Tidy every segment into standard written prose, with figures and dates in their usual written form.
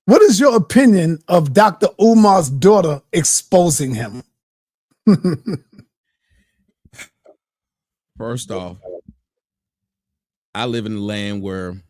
What is your opinion of Dr. Umar's daughter exposing him? First off, I live in a land where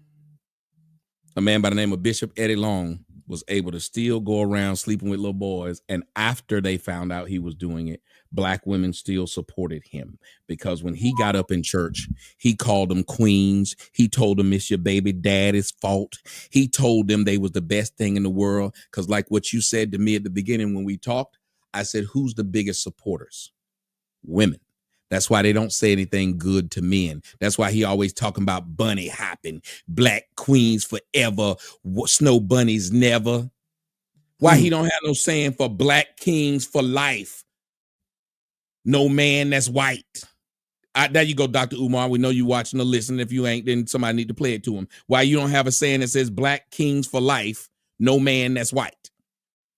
a man by the name of Bishop Eddie Long was able to still go around sleeping with little boys. And after they found out he was doing it, black women still supported him, because when he got up in church, he called them queens. He told them it's your baby daddy's fault. He told them they was the best thing in the world. Because like what you said to me at the beginning when we talked, I said, who's the biggest supporters? Women. That's why they don't say anything good to men. That's why he always talking about bunny hopping, black queens forever, snow bunnies never. Why he don't have no saying for black kings for life. No man that's white. There you go, Dr. Umar. We know you watching or listening. If you ain't, then somebody need to play it to him. Why you don't have a saying that says black kings for life, no man that's white?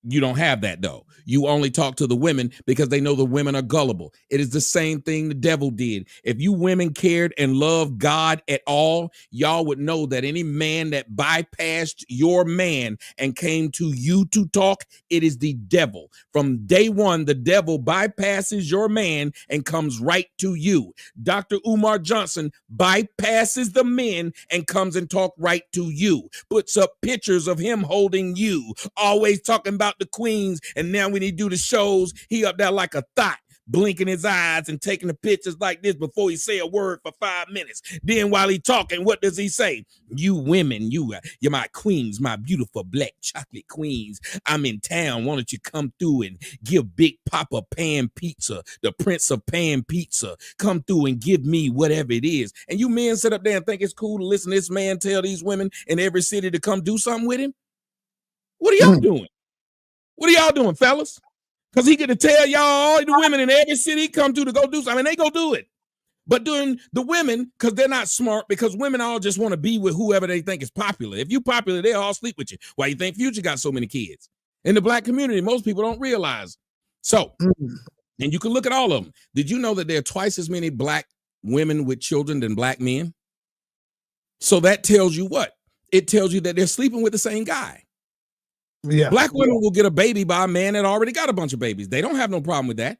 You don't have that, though. You only talk to the women because they know the women are gullible. It is the same thing the devil did. If you women cared and loved God at all, y'all would know that any man that bypassed your man and came to you to talk, it is the devil. From day one, the devil bypasses your man and comes right to you. Dr. Umar Johnson bypasses the men and comes and talk right to you. Puts up pictures of him holding you, always talking about the queens, and now when he do the shows, he up there like a thought, blinking his eyes and taking the pictures like this before he say a word for 5 minutes. Then while he talking, what does he say? You women, you're my queens, my beautiful black chocolate queens. I'm in town. Why don't you come through and give Big Papa Pan Pizza, the Prince of Pan Pizza, come through and give me whatever it is. And you men sit up there and think it's cool to listen to this man tell these women in every city to come do something with him? What are y'all doing? What are y'all doing, fellas? Because he get to tell y'all all the women in every city he come to go do something. I mean, they go do it. But doing the women, because they're not smart, because women all just want to be with whoever they think is popular. If you popular, they'll all sleep with you. Why you think Future got so many kids? In the black community, most people don't realize. So, and you can look at all of them. Did you know that there are twice as many black women with children than black men? So that tells you what? It tells you that they're sleeping with the same guy. Yeah. Black women will get a baby by a man that already got a bunch of babies. They don't have no problem with that.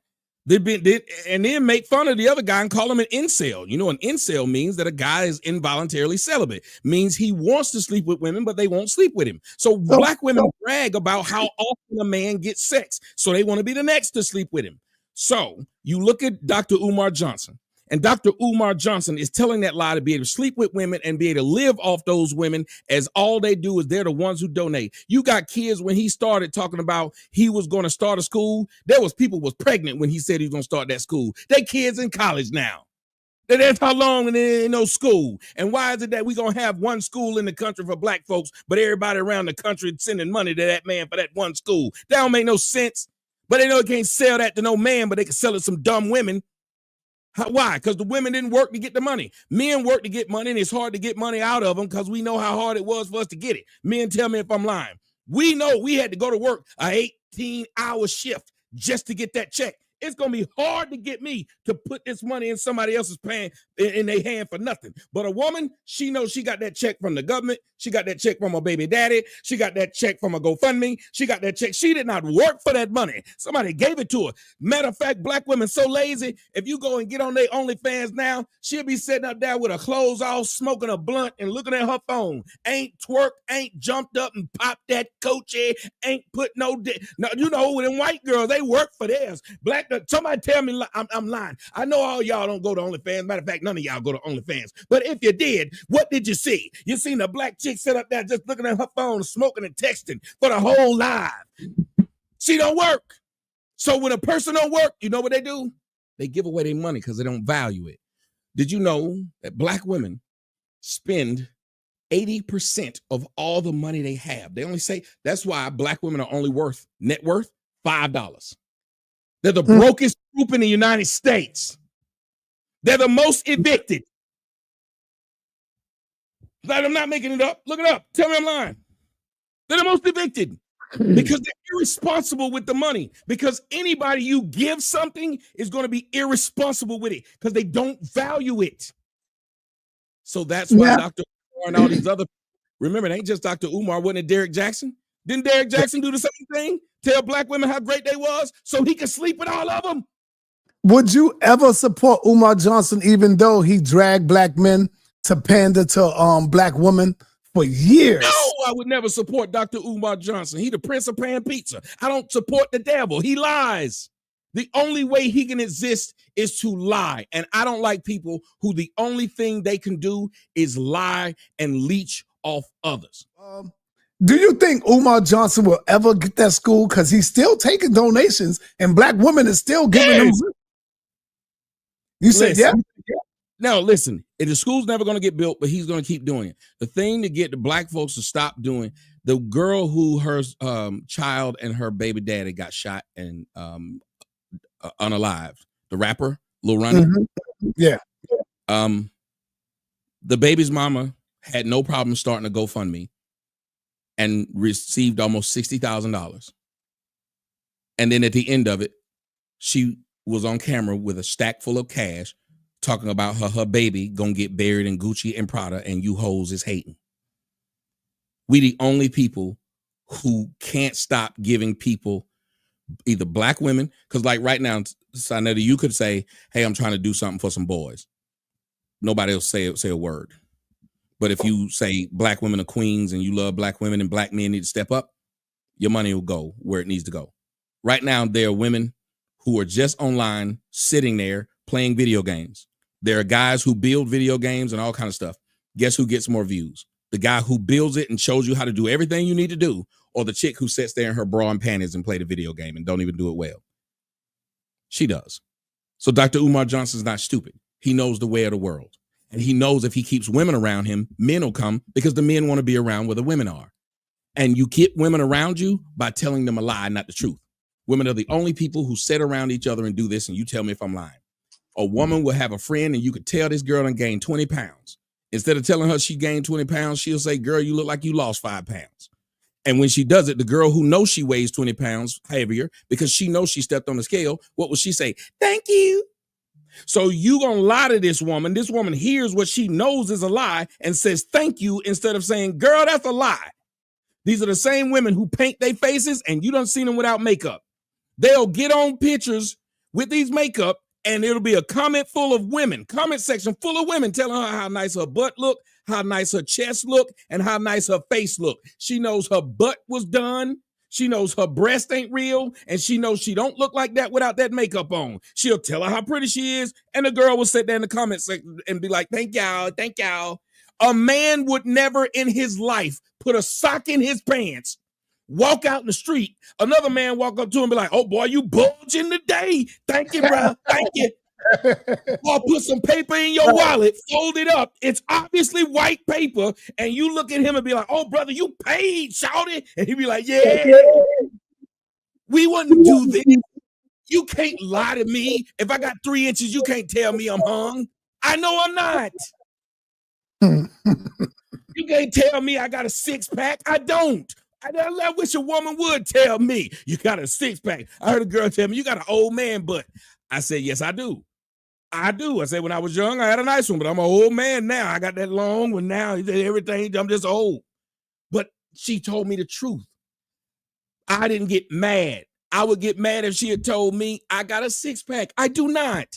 And then make fun of the other guy and call him an incel. You know, an incel means that a guy is involuntarily celibate. Means he wants to sleep with women, but they won't sleep with him. So black women brag about how often a man gets sex. So they want to be the next to sleep with him. So you look at Dr. Umar Johnson. And Dr. Umar Johnson is telling that lie to be able to sleep with women and be able to live off those women, as all they do is they're the ones who donate. You got kids when he started talking about he was going to start a school. There was people was pregnant when he said he was going to start that school. They kids in college now. That's how long there ain't no school. And why is it that we going to have one school in the country for black folks, but everybody around the country sending money to that man for that one school? That don't make no sense. But they know they can't sell that to no man, but they can sell it to some dumb women. Why? Because the women didn't work to get the money. Men work to get money, and it's hard to get money out of them because we know how hard it was for us to get it. Men tell me if I'm lying. We know we had to go to work an 18-hour shift just to get that check. It's going to be hard to get me to put this money in somebody else's pan in their hand for nothing. But a woman, she knows she got that check from the government. She got that check from her baby daddy. She got that check from a GoFundMe. She got that check. She did not work for that money. Somebody gave it to her. Matter of fact, black women so lazy, if you go and get on their OnlyFans now, she'll be sitting up there with her clothes off, smoking a blunt and looking at her phone. Ain't twerk, ain't jumped up and popped that Coachy, ain't put no, you know, them white girls, they work for theirs. Black, somebody tell me I'm lying. I know all y'all don't go to OnlyFans. Matter of fact, none of y'all go to OnlyFans. But if you did, what did you see? You seen a black chick sit up there just looking at her phone, smoking and texting for the whole live. She don't work. So when a person don't work, you know what they do? They give away their money because they don't value it. Did you know that black women spend 80% of all the money they have? They only say, that's why black women are only net worth $5. They're the brokest group in the United States. They're the most evicted. I'm not making it up. Look it up. Tell me I'm lying. They're the most evicted because they're irresponsible with the money. Because anybody you give something is going to be irresponsible with it because they don't value it. So that's why Dr. Umar and all these other, remember, it ain't just Dr. Umar, wasn't it Derek Jackson? Didn't Derrick Jackson do the same thing? Tell black women how great they was so he could sleep with all of them? Would you ever support Umar Johnson even though he dragged black men to pander to black women for years? No, I would never support Dr. Umar Johnson. He the Prince of Pan Pizza. I don't support the devil. He lies. The only way he can exist is to lie. And I don't like people who the only thing they can do is lie and leech off others. Do you think Umar Johnson will ever get that school? Because he's still taking donations and black women is still giving him. You said, yeah? No, listen, the school's never going to get built, but he's going to keep doing it. The thing to get the black folks to stop doing, the girl who her child and her baby daddy got shot and unalived, the rapper, Lil Ronnie. Mm-hmm. Yeah. The baby's mama had no problem starting a GoFundMe and received almost $60,000. And then at the end of it, she was on camera with a stack full of cash talking about her baby gonna get buried in Gucci and Prada and you hoes is hating. We the only people who can't stop giving people, either black women, because like right now, sa.neter, you could say, hey, I'm trying to do something for some boys. Nobody will say a word. But if you say black women are queens and you love black women and black men need to step up, your money will go where it needs to go. Right now, there are women who are just online sitting there playing video games. There are guys who build video games and all kind of stuff. Guess who gets more views? The guy who builds it and shows you how to do everything you need to do, or the chick who sits there in her bra and panties and play the video game and don't even do it well. She does. So Dr. Umar Johnson's not stupid. He knows the way of the world. And he knows if he keeps women around him, men will come because the men want to be around where the women are. And you keep women around you by telling them a lie, not the truth. Women are the only people who sit around each other and do this, and you tell me if I'm lying. A woman will have a friend and you could tell this girl done gained 20 pounds. Instead of telling her she gained 20 pounds, she'll say, girl, you look like you lost 5 pounds. And when she does it, the girl who knows she weighs 20 pounds heavier because she knows she stepped on the scale, what will she say? Thank you. So you gonna lie to this woman. This woman hears what she knows is a lie and says thank you instead of saying, girl, that's a lie. These are the same women who paint their faces and you done seen them without makeup. They'll get on pictures with these makeup and it'll be a comment section full of women telling her how nice her butt look, how nice her chest look, and how nice her face look. She knows her butt was done. She knows her breast ain't real, and she knows she don't look like that without that makeup on. She'll tell her how pretty she is, and the girl will sit there in the comment section and be like, thank y'all, thank y'all. A man would never in his life put a sock in his pants, walk out in the street, another man walk up to him and be like, oh boy, you bulging today. Thank you, bro. Thank you. Or put some paper in your wallet, fold it up. It's obviously white paper. And you look at him and be like, oh, brother, you paid, shouty. And he'd be like, yeah, we wouldn't do this. You can't lie to me. If I got 3 inches, you can't tell me I'm hung. I know I'm not. You can't tell me I got a 6-pack. I don't. I wish a woman would tell me you got a 6-pack. I heard a girl tell me you got an old man butt. I said, yes, I do. I do. I said, when I was young, I had a nice one, but I'm an old man now. I got that long one now. Everything, I'm just old. But she told me the truth. I didn't get mad. I would get mad if she had told me I got a 6-pack. I do not.